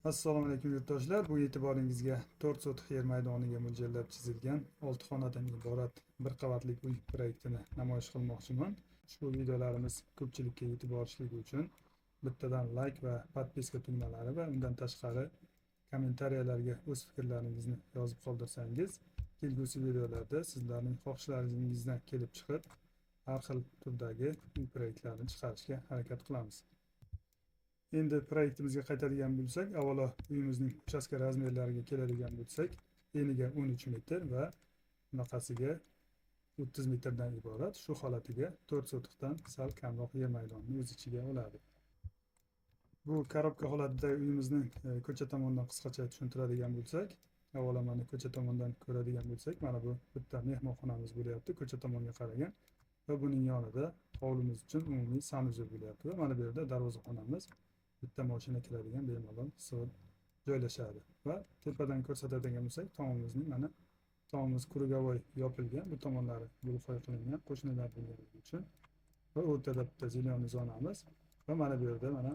Assalomu alaykum yurtdoshlar. Bu e'tiboringizga 4 sotix yer maydoniga mo'ljallab chizilgan 6 xonadan iborat bir qavatlik uy proyektini namoyish qilmoqchiman. Ushbu videolarimiz ko'pchilikka yetib borishligi uchun bittadan like va podpiska tugmalari va undan tashqari kommentariyalarga o'z fikrlaringizni yozib qoldirsangiz, kelgusi videolarda sizlarning xohishlaringizdan kelib chiqib, har xil turdagi uy proyektlarini chiqarishga harakat qilamiz. Endi proyektimizga qaytadigan bo'lsak, avvalo uyimizning uchastka razmerlariga keladigan bo'lsak, eniga 13 metr va bunaqasiga 30 metrdan iborat. Shu holatiga 4 sotixdan sal kamroq yer maydonini o'z ichiga oladi. Bu korobka holatida uyimizni ko'cha tomondan qisqacha tushuntiradigan bo'lsak, avvalo mana ko'cha tomondan ko'radigan bo'lsak, mana bu bitta mehmonxonamiz bo'lyapti, ko'cha tomonga qaragan va buning yonida hovlimiz uchun umumiy sanuzel bo'lyapti va mana bu yerda darvozaxonamiz, bitta mashina kiradigan bemalol hisob joylashadi. Va tepadan ko'rsatadigan bo'lsak, tomimizning mana tomimiz krugovoy yopilgan, bu tomonlari bulfoy qilingan, qo'shnilar bo'lganligi uchun va o'rtada bitta zilonli zonamiz va mana bu yerda mana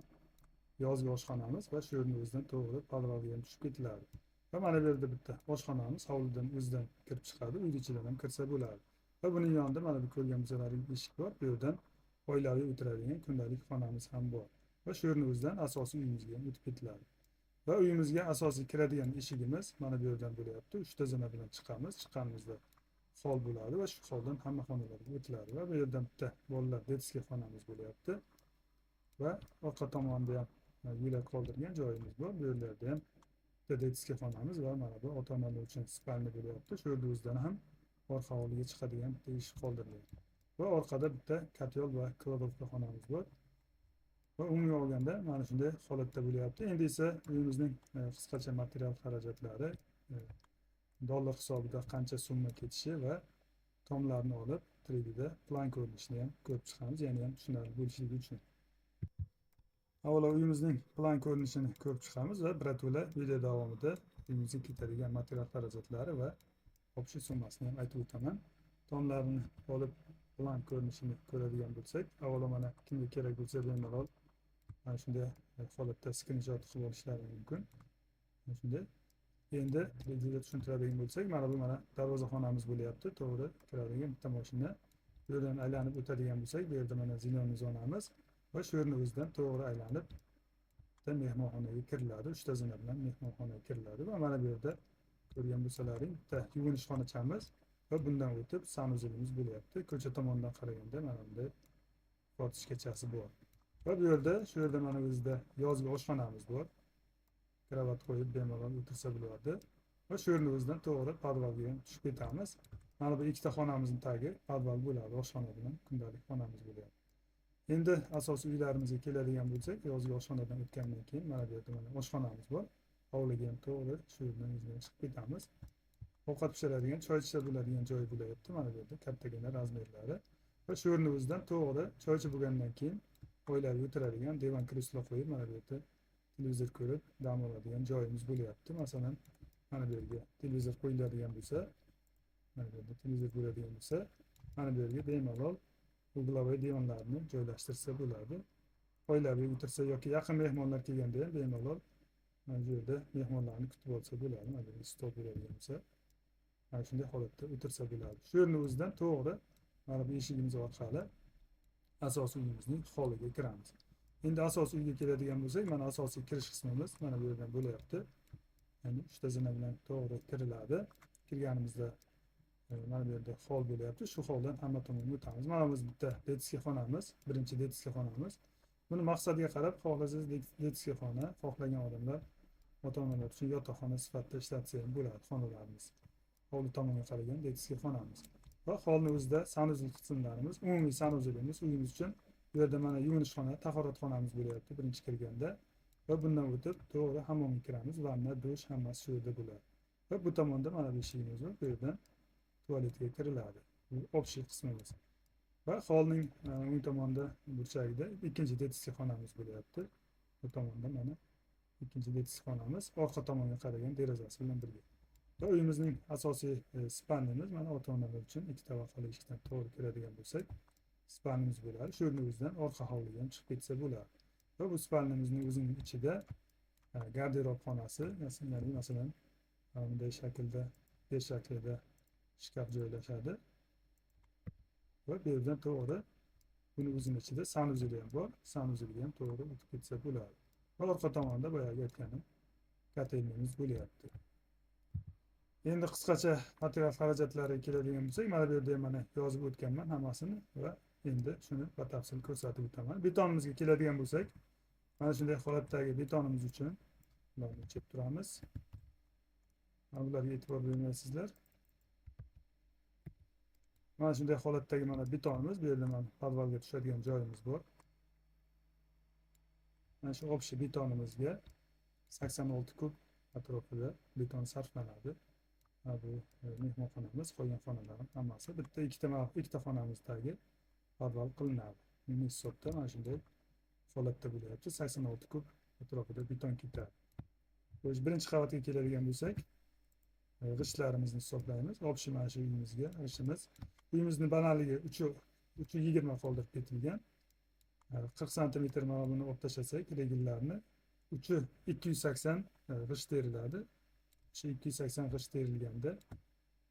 yozgi oshxonamiz va shu yerni o'zidan to'g'ri podvalga ham tushib ketiladi. Va mana bu yerda bitta oshxonamiz hovlidan o'zidan kirib chiqadi, uyni ichidan ham kirsa bo'ladi. Va buning yonida mana bu ko'rgan bo'lsalaringiz eshik bor. Bu yerdan oilaviy o'tiradigan kundalik xonamiz ham bor. Va shu yerni o'zidan asosiy uyimizga ham o'tib ketiladi. Va uyimizga asosiy kiradigan eshigimiz mana bu yerdan bo'lyapti. 3 ta zina bilan chiqamiz. Chiqqanimizda hol bo'ladi va shu holdan hamma xonalarga o'tiladi. Va bu yerdan bitta bolalar detskiy xonamiz bo'lyapti. Va orqa tomonda ham yo'lak qoldirgan joyimiz bor. Bu yerlarda ham bitta detskiy xonamiz va mana bu ota-onalar uchun spalni bo'lyapti. Shu yerda o'zidan ham orqa hovliga chiqadigan bitta eshik qoldirilgan. Va orqada bitta katyol va kladovka xonamiz bor. Va umumiy olganda mana shunday holatda bo'lyapti. Endi esa uyimizning qisqacha material xarajatlari, dollar hisobida qancha summa ketishi va tomlarni olib 3D da plan ko'rinishini ham ko'rib chiqamiz, ya'ni ham tushunarli bo'lishligi uchun. Avvalo uyimizning plan ko'rinishini ko'rib chiqamiz va birato'la video davomida uyimizga ketadigan material xarajatlari va общий summasini ham aytib o'taman. Tomlarni olib plan ko'rinishini ko'radigan bo'lsak, avvalo mana kimga kerak bo'lsa bemalol mana shunday holatda skrinshot qilib olishlari mumkin. Mana shunday. Endi 3D da tushuntiradigan bo'lsak, mana bu mana darvozaxonamiz bo'lyapti. To'g'ri kiradigan bitta mashina. Bu yerdan aylanib o'tadigan bo'lsak, bu yerda mana zilonli zonamiz va shu yerni o'zidan to'g'ri aylanib bitta mehmonxonaga kiriladi. 3 ta zina bilan mehmonxonaga kiriladi va mana bu yerda ko'rgan bo'lsalaring bitta yuvinish xonachamiz va bundan o'tib sanuzelimiz bo'lyapti. Ko'cha tomondan qaraganda mana bunday fotichkachasi bor. Va bu yerda shu yerda mana o'zida yozgi oshxonamiz bor. Kravat qo'yib bemalol o'tirsa bo'ladi. Va shu yerni o'zidan to'g'ri podvalga ham tushib ketamiz. Mana bu ikkita xonamizning tagi podval bo'ladi, oshxona bilan kundalik xonamiz bo'lyapti. Endi asosiy uylarimizga keladigan bo'lsak, yozgi oshxonadan o'tgandan keyin mana bu yerda mana oshxonamiz bor. Hovliga ham to'g'ri shu yerdan o'zidan chiqib ketamiz. Ovqat pishiradigan, choy ichsa bo'ladigan joy bo'lyapti. Mana bu yerda kattagina razmerlari. Va shu yerni o'zidan to'g'ri choy ichib bo'lgandan keyin oilaviy o'tiradigan divan kreslo qo'yib mana bu yerda televizor ko'rib dam oladigan joyimiz bo'lyapti. Masalan, mana bu yerga televizor qo'yiladigan bo'lsa, mana bu yerda televizor bo'ladigan bo'lsa, mana bu yerga bemalol uglovoy divanlarni joylashtirsa bo'ladi. Oilaviy o'tirsa yoki yaqin mehmonlar kelganda ham bemalol mana bu yerda mehmonlarni kutib olsa bo'ladi. Mana bu yerda stol bo'ladigan bo'lsa, mana shunday holatda o'tirsa bo'ladi. Shu yerni o'zidan to'g'ri mana bu eshigimiz orqali asosiy uyimizning holiga kiramiz. Endi asosiy uyga keladigan bo'lsak, mana asosiy kirish qismimiz mana bu yerdan bo'lyapti. Ya'ni 3 ta zina bilan to'g'ri kiriladi. Kirganimizda mana bu yerda hol bo'lyapti. Shu holdan hamma tomonga o'tamiz. Mana biz bitta detskiy xonamiz, birinchi detskiy xonamiz. Buni maqsadiga qarab xohlasangiz detskiy xona, xohlagan odamlar ota-onalar uchun yotoqxona sifatida ishlatsa ham bo'ladi xonalarimiz. Hovli tomonga qaragan detskiy xonamiz. Va holni o'zida sanuzel qismlarimiz, umumiy sanuzelimiz uyimiz uchun bu yerda mana yuvinishxona, tahoratxonamiz bo'lyapti birinchi kirganda va bundan o'tib to'g'ri hammomga kiramiz. Vanna, dush hammasi shu yerda bo'ladi. Va bu tomonda mana bu eshigimiz bor. Bu yerdan tualetga kiriladi. Bu общий qismimiz. Va holning o'ng tomonda burchagida ikkinchi detskiy xonamiz bo'lyapti. Bu tomonda mana ikkinchi detskiy xonamiz orqa tomonga qaragan derazasi bilan birga. Va uyimizning asosiy spannimiz mana ota-onalar uchun ikkita vaqtli eshikdan to'g'ri kiradigan bo'lsak, spalnimiz bo'ladi. Shu yerning o'zidan orqa hovliga ham chiqib ketsa bo'ladi. Va bu spalnimizning o'zining ichida garderob xonasi, ya'ni masalan bunday shaklda B shaklida shkaf joylashadi va bu yerdan to'g'ri buni o'zini ichida sanuzeli ham bor, sanuzeliga ham to'g'ri o'tib ketsa bo'ladi. Va orqa tomonda boyagi aytganim kotelimiz bo'lyapti. Endi qisqacha material xarajatlariga keladigan bo'lsak, mana bu yerda ham mana yozib o'tganman hammasini va endi shuni batafsil ko'rsatib o'taman. Betonimizga keladigan bo'lsak, mana shunday holatdagi betonimiz uchun ularni o'chirib turamiz. Bularga e'tibor bermaysizlar. Mana shunday holatdagi mana betonimiz, bu yerda mana podvalga tushadigan joyimiz bor. Mana shu общий betonimizga 86 kub atrofida beton sarflanadi. Bu mehmonxonamiz, qolgan xonalarimiz hammasi ikkita xonamizdagi podval qilinadi. Umumiy hisobda mana shunday holatda bo'lyapti. 86 kub atrofida beton ketadi. Birinchi qavatga keladigan bo'lsak, g'ishtlarimizni hisoblaymiz. Общий mana shu uyimizga g'ishtimiz. Uyimizni balandligi 320 qoldirib ketilgan. 40 sm mana buni olib tashlasak, regellarni 280 g'isht teriladi. Shu 280 g'isht terilganda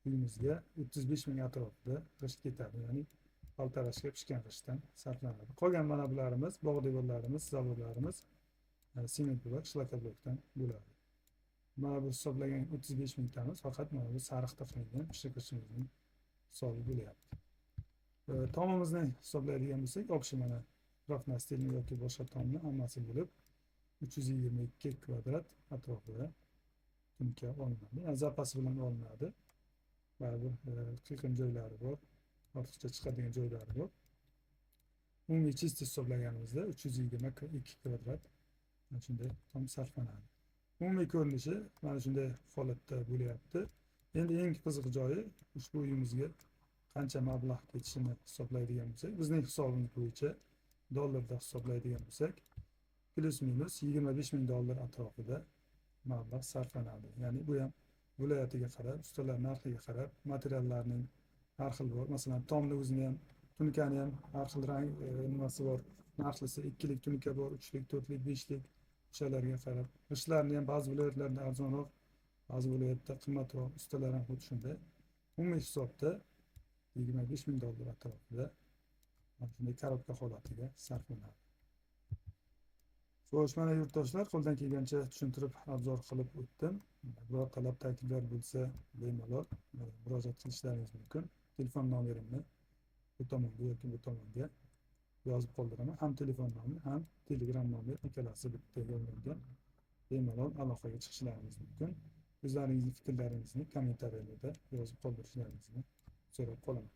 uyimizga 35 ming atrofida g'isht ketadi. Ya'ni paltarashga pishgan g'ishtdan sarflanadi. Qolgan mana bularimiz, bog' devorlarimiz, zavorlarimiz sement blok, shlaka blokdan bo'ladi. Mana bu hisoblagan 35 mingtamiz faqat mana bu sariqda qilingan pishirgichimizning hisobi bo'lyapti. Tomimizni hisoblaydigan bo'lsak, общий mana profnastelni yoki boshqa tomni hammasi bo'lib 322 kvadrat atrofida tunka olinadi. Yani zapasi bilan olinadi. Baribir qiyqim joylari bor, ortiqcha chiqadigan joylari bor. Umumiy chist hisoblaganimizda 322 kvadrat shunday tom sarflanadi. Umumiy ko'rinishi mana shunday holatda bo'lyapti. Endi eng qiziq joyi ushbu uyimizga qancha mablag' ketishini hisoblaydigan bo'lsak, bizning hisobimiz bo'yicha dollarda hisoblaydigan bo'lsak, plus minus 25 ming dollar atrofida mablag' sarflanadi. Ya'ni bu ham viloyatiga qarab, ustalar narxiga qarab, materiallarning har xil bor. Masalan, tomni o'zini ham, tunkani ham har xil rang nimasi bor. Narxlisi 2lik tunka bor, 3lik, 4lik, 5lik o'shalarga qarab. G'ishtlarni ham ba'zi viloyatlarda arzonroq, ba'zi viloyatda qimmatroq, ustalar ham xuddi shunday. Umumiy hisobda 25 ming dollar atrofida shunday korobka holatiga sarflanadi. Xo'sh, mana yurtdoshlar, qo'ldan kelgancha tushuntirib obzor qilib o'tdim. Biror talab takliflar bo'lsa, bemalol murojaat qilishlaringiz mumkin. Telefon nomerimni bu tomonga yoki bu tomonga yozib qoldiraman. Ham telefon nomeri, ham Telegram nomeri ikkalasi bitta yo'llangan. Bemalol aloqaga chiqishlaringiz mumkin. O'zlaringizning fikrlaringizni kommentariyalarda yozib qoldirishlaringizni so'rab qolaman.